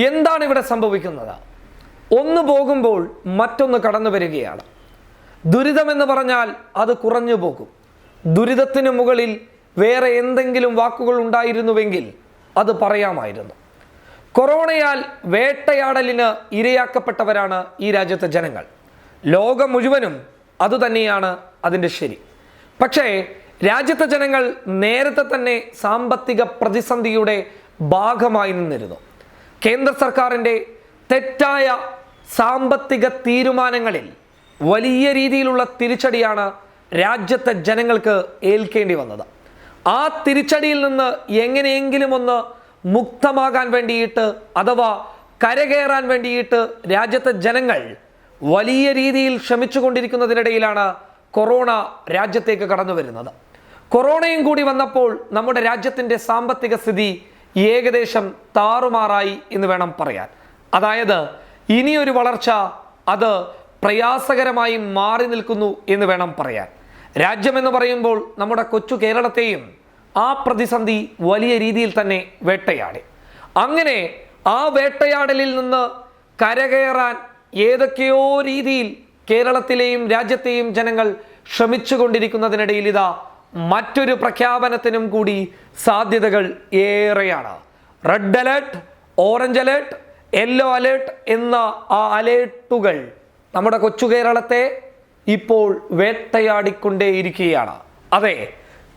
എന്താണ് ഇവിടെ സംഭവിക്കുന്നത്? ഒന്ന് പോകുമ്പോൾ മറ്റൊന്ന് കടന്നു വരികയാണ്. ദുരിതമെന്ന് പറഞ്ഞാൽ അത് കുറഞ്ഞു പോകും. ദുരിതത്തിന് മുകളിൽ വേറെ എന്തെങ്കിലും വാക്കുകൾ ഉണ്ടായിരുന്നുവെങ്കിൽ അത് പറയാമായിരുന്നു. കൊറോണയാൽ വേട്ടയാടലിന് ഇരയാക്കപ്പെട്ടവരാണ് ഈ രാജ്യത്തെ ജനങ്ങൾ. ലോകം മുഴുവനും അതുതന്നെയാണ് അതിൻ്റെ ശരി. പക്ഷേ രാജ്യത്തെ ജനങ്ങൾ നേരത്തെ തന്നെ സാമ്പത്തിക പ്രതിസന്ധിയുടെ ഭാഗമായി നിന്നിരുന്നു. കേന്ദ്ര സർക്കാരിൻ്റെ തെറ്റായ സാമ്പത്തിക തീരുമാനങ്ങളിൽ വലിയ രീതിയിലുള്ള തിരിച്ചടിയാണ് രാജ്യത്തെ ജനങ്ങൾക്ക് ഏൽക്കേണ്ടി വന്നത്. ആ തിരിച്ചടിയിൽ നിന്ന് എങ്ങനെയെങ്കിലും ഒന്ന് മുക്തമാകാൻ വേണ്ടിയിട്ട് അഥവാ കരകയറാൻ വേണ്ടിയിട്ട് രാജ്യത്തെ ജനങ്ങൾ വലിയ രീതിയിൽ ശ്രമിച്ചുകൊണ്ടിരിക്കുന്നതിനിടയിലാണ് കൊറോണ രാജ്യത്തേക്ക് കടന്നു വരുന്നത്. കൊറോണയും കൂടി വന്നപ്പോൾ നമ്മുടെ രാജ്യത്തിൻ്റെ സാമ്പത്തിക സ്ഥിതി ഏകദേശം താറുമാറായി എന്ന് വേണം പറയാൻ. അതായത് ഇനിയൊരു വളർച്ച അത് പ്രയാസകരമായി മാറി നിൽക്കുന്നു എന്ന് വേണം പറയാൻ. രാജ്യമെന്ന് പറയുമ്പോൾ നമ്മുടെ കൊച്ചു കേരളത്തെയും ആ പ്രതിസന്ധി വലിയ രീതിയിൽ തന്നെ വേട്ടയാടി. അങ്ങനെ ആ വേട്ടയാടലിൽ നിന്ന് കരകയറാൻ ഏതൊക്കെയോ രീതിയിൽ കേരളത്തിലെയും രാജ്യത്തെയും ജനങ്ങൾ ശ്രമിച്ചുകൊണ്ടിരിക്കുന്നതിനിടയിൽ ഇതാ മറ്റൊരു പ്രഖ്യാപനത്തിനും കൂടി സാധ്യതകൾ ഏറെയാണ്. Red alert, orange alert, yellow alert എന്ന ആ അലേർട്ടുകൾ നമ്മുടെ കൊച്ചു കേരളത്തെ ഇപ്പോൾ വേട്ടയാടിക്കൊണ്ടേയിരിക്കുകയാണ്. അതെ,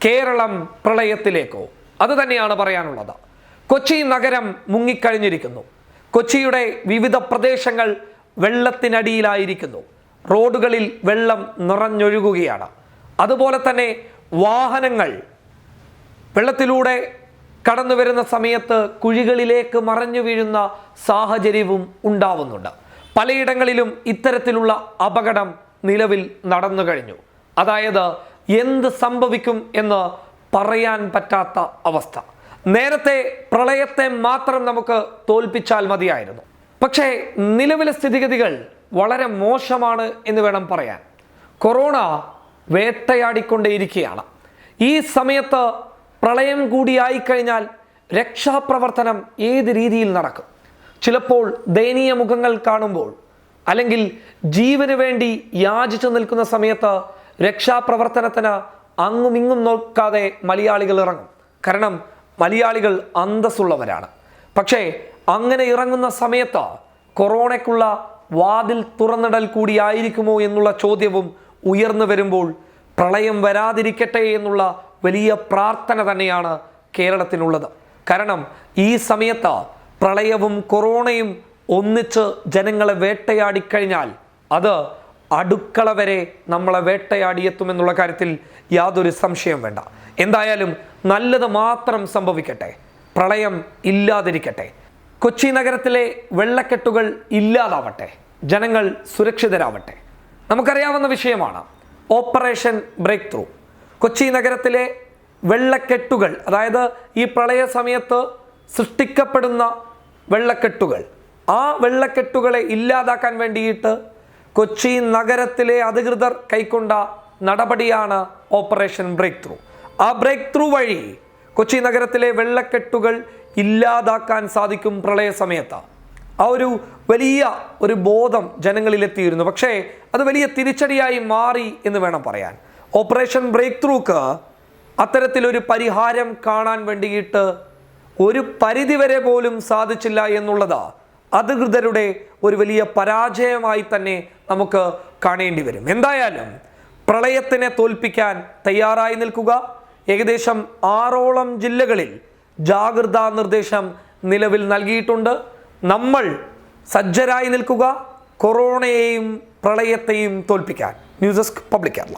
കേരളം പ്രളയത്തിലേക്കോ? അത് തന്നെയാണ് പറയാനുള്ളത്. കൊച്ചി നഗരം മുങ്ങിക്കഴിഞ്ഞിരിക്കുന്നു. കൊച്ചിയുടെ വിവിധ പ്രദേശങ്ങൾ വെള്ളത്തിനടിയിലായിരിക്കുന്നു. റോഡുകളിൽ വെള്ളം നിറഞ്ഞൊഴുകുകയാണ്. അതുപോലെ തന്നെ വാഹനങ്ങൾ വെള്ളത്തിലൂടെ കടന്നു വരുന്ന സമയത്ത് കുഴികളിലേക്ക് മറഞ്ഞു വീഴുന്ന സാഹചര്യവും ഉണ്ടാവുന്നുണ്ട്. പലയിടങ്ങളിലും ഇത്തരത്തിലുള്ള അപകടം നിലവിൽ നടന്നു കഴിഞ്ഞു. അതായത് എന്ത് സംഭവിക്കും എന്ന് പറയാൻ പറ്റാത്ത അവസ്ഥ. നേരത്തെ പ്രളയത്തെ മാത്രം നമുക്ക് തോൽപ്പിച്ചാൽ മതിയായിരുന്നു. പക്ഷേ നിലവിലെ സ്ഥിതിഗതികൾ വളരെ മോശമാണ് എന്ന് വേണം പറയാൻ. കൊറോണ വേട്ടയാടിക്കൊണ്ടേയിരിക്കുകയാണ്. ഈ സമയത്ത് പ്രളയം കൂടിയായിക്കഴിഞ്ഞാൽ രക്ഷാപ്രവർത്തനം ഏത് രീതിയിൽ നടക്കും? ചിലപ്പോൾ ദയനീയ മുഖങ്ങൾ കാണുമ്പോൾ അല്ലെങ്കിൽ ജീവന് വേണ്ടി യാചിച്ചു നിൽക്കുന്ന സമയത്ത് രക്ഷാപ്രവർത്തനത്തിന് അങ്ങുമിങ്ങും നോക്കാതെ മലയാളികൾ ഇറങ്ങും. കാരണം മലയാളികൾ അന്തസ്സുള്ളവരാണ്. പക്ഷേ അങ്ങനെ ഇറങ്ങുന്ന സമയത്ത് കൊറോണയ്ക്കുള്ള വാതിൽ തുറന്നിടൽ കൂടിയായിരിക്കുമോ എന്നുള്ള ചോദ്യവും ഉയർന്നു വരുമ്പോൾ പ്രളയം വരാതിരിക്കട്ടെ എന്നുള്ള വലിയ പ്രാർത്ഥന തന്നെയാണ് കേരളത്തിനുള്ളത്. കാരണം ഈ സമയത്ത് പ്രളയവും കൊറോണയും ഒന്നിച്ച് ജനങ്ങളെ വേട്ടയാടിക്കഴിഞ്ഞാൽ അത് അടുക്കള വരെ നമ്മളെ വേട്ടയാടിയെത്തുമെന്നുള്ള കാര്യത്തിൽ യാതൊരു സംശയം വേണ്ട. എന്തായാലും നല്ലത് മാത്രം സംഭവിക്കട്ടെ. പ്രളയം ഇല്ലാതിരിക്കട്ടെ. കൊച്ചി നഗരത്തിലെ വെള്ളക്കെട്ടുകൾ ഇല്ലാതാവട്ടെ. ജനങ്ങൾ സുരക്ഷിതരാവട്ടെ. നമുക്കറിയാവുന്ന വിഷയമാണ് ഓപ്പറേഷൻ ബ്രേക്ക് ത്രൂ. കൊച്ചി നഗരത്തിലെ വെള്ളക്കെട്ടുകൾ, അതായത് ഈ പ്രളയ സമയത്ത് സൃഷ്ടിക്കപ്പെടുന്ന വെള്ളക്കെട്ടുകൾ, ആ വെള്ളക്കെട്ടുകളെ ഇല്ലാതാക്കാൻ വേണ്ടിയിട്ട് കൊച്ചി നഗരത്തിലെ അധികൃതർ കൈക്കൊണ്ട നടപടിയാണ് ഓപ്പറേഷൻ ബ്രേക്ക് ത്രൂ. ആ ബ്രേക്ക് ത്രൂ വഴി കൊച്ചി നഗരത്തിലെ വെള്ളക്കെട്ടുകൾ ഇല്ലാതാക്കാൻ സാധിക്കും പ്രളയ സമയത്ത്. ആ ഒരു വലിയ ഒരു ബോധം ജനങ്ങളിലെത്തിയിരുന്നു. പക്ഷേ അത് വലിയ തിരിച്ചടിയായി മാറി എന്ന് വേണം പറയാൻ. ഓപ്പറേഷൻ ബ്രേക്ക് ത്രൂക്ക് അത്തരത്തിലൊരു പരിഹാരം കാണാൻ വേണ്ടിയിട്ട് ഒരു പരിധിവരെ പോലും സാധിച്ചില്ല എന്നുള്ളത് അധികൃതരുടെ ഒരു വലിയ പരാജയമായി തന്നെ നമുക്ക് കാണേണ്ടി വരും. എന്തായാലും പ്രളയത്തിനെ തോൽപ്പിക്കാൻ തയ്യാറായി നിൽക്കുക. ഏകദേശം 6ഓളം ജില്ലകളിൽ ജാഗ്രതാ നിർദ്ദേശം നിലവിൽ നൽകിയിട്ടുണ്ട്. നമ്മൾ സജ്ജരായി നിൽക്കുക കൊറോണയെയും പ്രളയത്തെയും തോൽപ്പിക്കാൻ. News desk public Kerala.